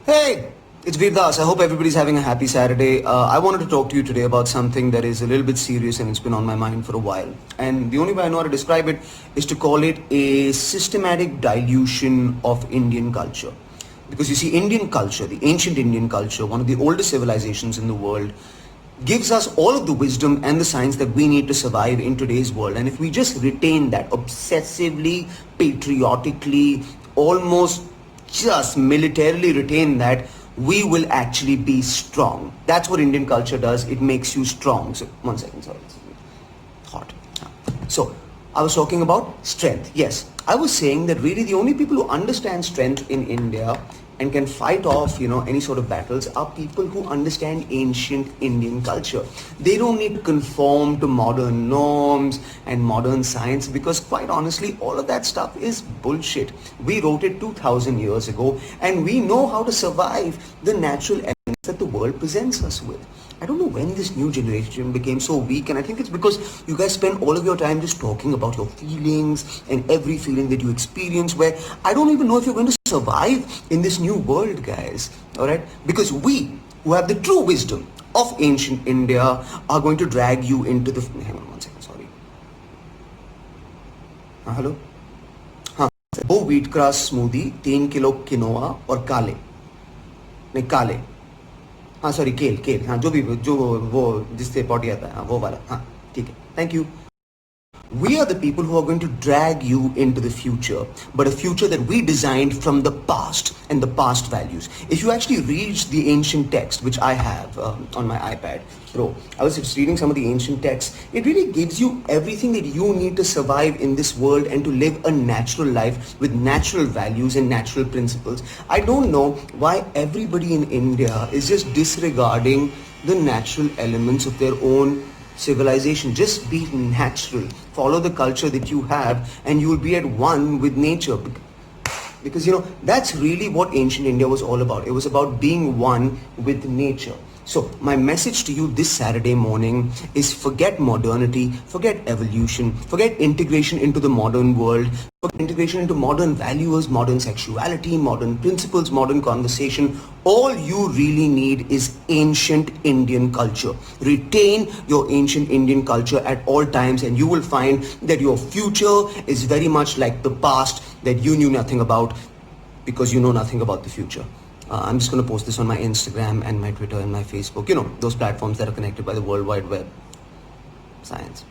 Hey, it's Veer Das. I hope everybody's having a happy Saturday. I wanted to talk to you today about something that is a little bit serious and it's been on my mind for a while. And the only way I know how to describe it is to call it a systematic dilution of Indian culture. Because you see, Indian culture, the ancient Indian culture, one of the oldest civilizations in the world, gives us all of the wisdom and the science that we need to survive in today's world. And if we just retain that obsessively, patriotically, almost just militarily retain that, we will actually be strong. That's what Indian culture does. It makes you strong. So, one second, sorry. Hot. So, I was talking about strength. Yes, I was saying that really the only people who understand strength in India and can fight off, any sort of battles are people who understand ancient Indian culture. They don't need to conform to modern norms and modern science because quite honestly, all of that stuff is bullshit. We wrote it 2000 years ago and we know how to survive the natural elements that the world presents us with. I don't know when this new generation became so weak, and I think it's because you guys spend all of your time just talking about your feelings and every feeling that you experience, where I don't even know if you're going to survive in this new world, guys. Alright? Because we, who have the true wisdom of ancient India, are going to drag you into the... Hang on one second, sorry. Hello? वो wheat grass smoothie 3 kilo quinoa और काले नहीं काले हाँ sorry केल हाँ जो वो जिससे पॉटी आता है हाँ वो वाला हाँ ठीक है thank you. We are the people who are going to drag you into the future, but a future that we designed from the past and the past values. If you actually read the ancient text, which I have on my iPad Pro, I was just reading some of the ancient texts. It really gives you everything that you need to survive in this world and to live a natural life with natural values and natural principles. I don't know why everybody in India is just disregarding the natural elements of their own civilization. Just be natural, follow the culture that you have, and you will be at one with nature. Because that's really what ancient India was all about. It was about being one with nature. So my message to you this Saturday morning is forget modernity, forget evolution, forget integration into the modern world, forget integration into modern values, modern sexuality, modern principles, modern conversation. All you really need is ancient Indian culture. Retain your ancient Indian culture at all times and you will find that your future is very much like the past that you knew nothing about because you know nothing about the future. I'm just going to post this on my Instagram and my Twitter and my Facebook, those platforms that are connected by the World Wide Web. Science.